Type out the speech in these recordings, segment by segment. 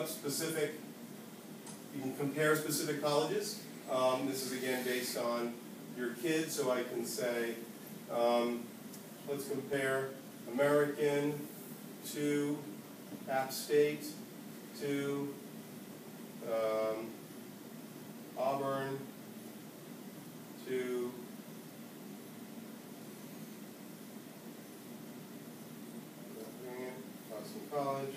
up specific, you can compare specific colleges. This is again based on your kids, so I can say, let's compare American to App State to Auburn to Boston College.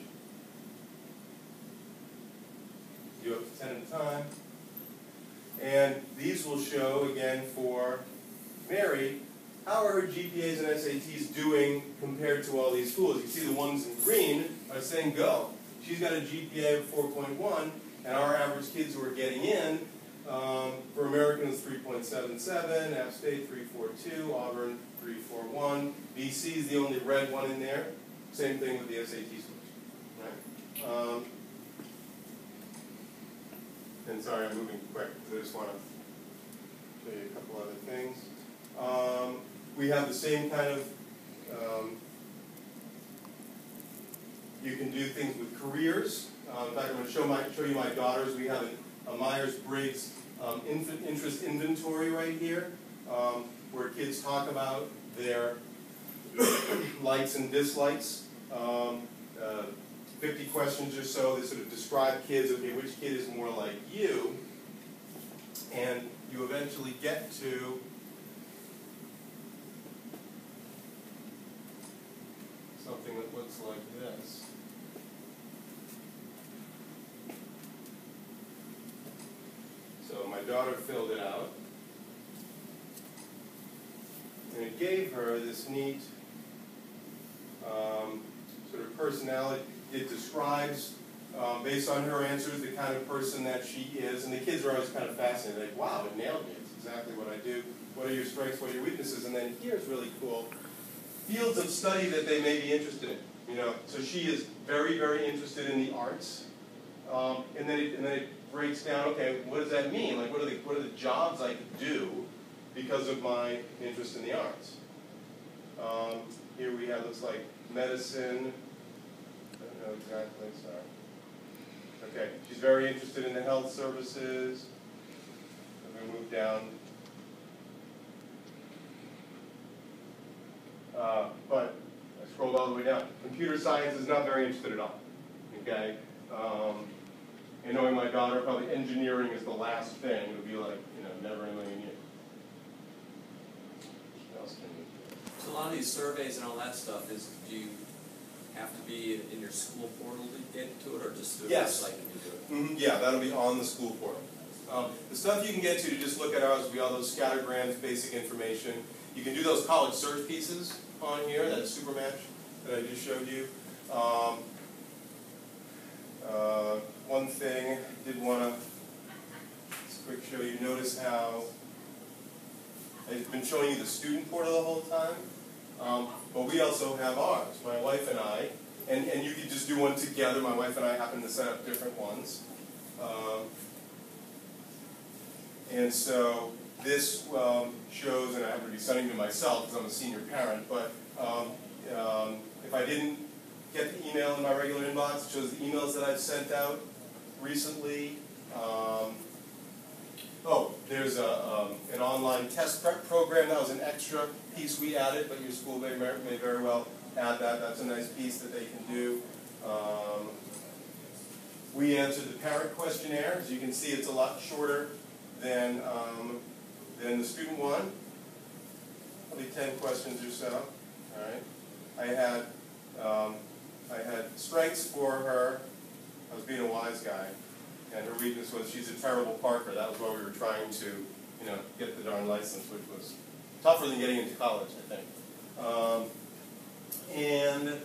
Do up to 10 at a time. And these will show, again, for Mary, how are her GPAs and SATs doing compared to all these schools? You see the ones in green are saying go. She's got a GPA of 4.1, and our average kids who are getting in, for American is 3.77, App State 3.42, Auburn 3.41. BC is the only red one in there. Same thing with the SAT scores. Right? And sorry, I'm moving quick because I just want to show you a couple other things. We have the same kind of, you can do things with careers. In fact, I'm going to show you my daughters. We have a Myers-Briggs infant interest inventory right here, where kids talk about their likes and dislikes. 50 questions or so that sort of describe kids, okay, which kid is more like you, and you eventually get to something that looks like this. So my daughter filled it out, and it gave her this neat sort of personality. It describes, based on her answers, the kind of person that she is. And the kids are always kind of fascinated. Like, wow, it nailed me. It's exactly what I do. What are your strengths? What are your weaknesses? And then here's really cool. Fields of study that they may be interested in. You know, so she is very, very interested in the arts. And then it breaks down, okay, what does that mean? Like, what are the jobs I could do because of my interest in the arts? Here we have, looks like medicine. I don't know exactly, sorry. Okay, she's very interested in the health services. I'm going to move down. But I scrolled all the way down. Computer science is not very interested at all. Okay? And knowing my daughter, probably engineering is the last thing. It would be like, you know, never in a million years. What else can we do? So a lot of these surveys and all that stuff is, do you have to be in your school portal to get to it, or just through the website can you do it? Yeah, that'll be on the school portal. The stuff you can get to just look at ours will be all those scattergrams, basic information. You can do those college search pieces on here, that super match that I just showed you. One thing I did want to just quick show you, notice how I've been showing you the student portal the whole time, but we also have ours, my wife and I, and you could just do one together. My wife and I happen to set up different ones. And so this shows, and I happen to be sending to myself because I'm a senior parent, but if I didn't get the email in my regular inbox, it shows the emails that I've sent out recently. There's an online test prep program. That was an extra piece we added, but your school may very well add that. That's a nice piece that they can do. We answered the parent questionnaire. As you can see, it's a lot shorter than the student one. Probably 10 questions or so. All right. I had strengths for her. I was being a wise guy. And her weakness was she's a terrible parker. That was why we were trying to, you know, get the darn license, which was tougher than getting into college, I think. And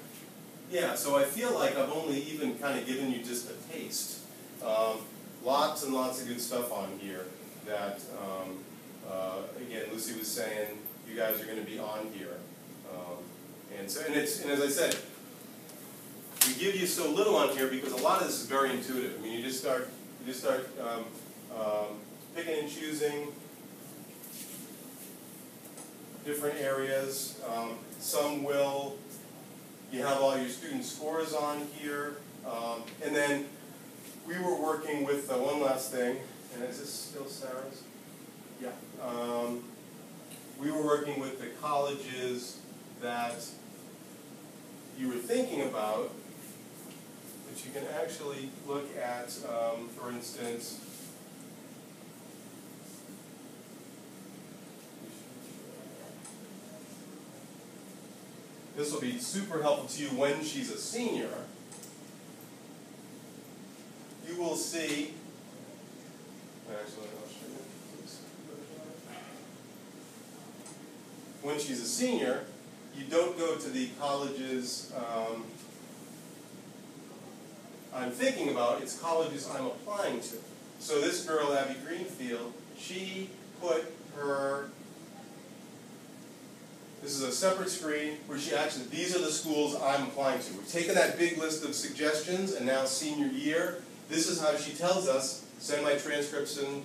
yeah, so I feel like I've only even kind of given you just a taste. Lots and lots of good stuff on here that, again, Lucy was saying, you guys are going to be on here. And as I said, we give you so little on here because a lot of this is very intuitive. I mean, you just start picking and choosing different areas. Some will, you have all your student scores on here, and then we were working with one last thing, and is this still Sarah's? Yeah. We were working with the colleges that you were thinking about, but you can actually look at, for instance, this will be super helpful to you when she's a senior. You will see, actually, I'll show you. When she's a senior, you don't go to the colleges I'm thinking about, it's colleges I'm applying to. So this girl, Abby Greenfield, she put her, this is a separate screen where she actually, these are the schools I'm applying to. We've taken that big list of suggestions, and now senior year, this is how she tells us, send my transcripts and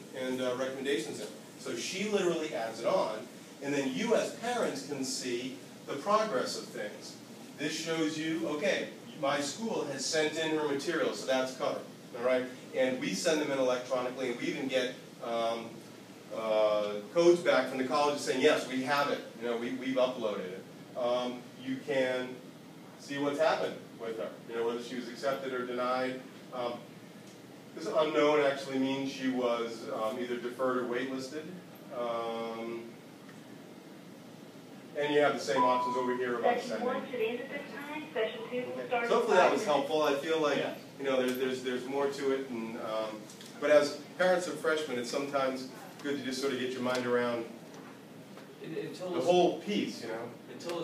recommendations in. So she literally adds it on, and then you as parents can see the progress of things. This shows you, okay, my school has sent in her materials, so that's covered, all right? And we send them in electronically, and we even get codes back from the college saying, yes, we have it, you know, we've uploaded it. You can see what's happened with her, you know, whether she was accepted or denied. This unknown actually means she was either deferred or waitlisted. And you have the same options over here about sending. Session 2 will start. So hopefully that was helpful. I feel like, you know, there's more to it, and but as parents of freshmen, it's sometimes good to just sort of get your mind around the whole piece, you know. Until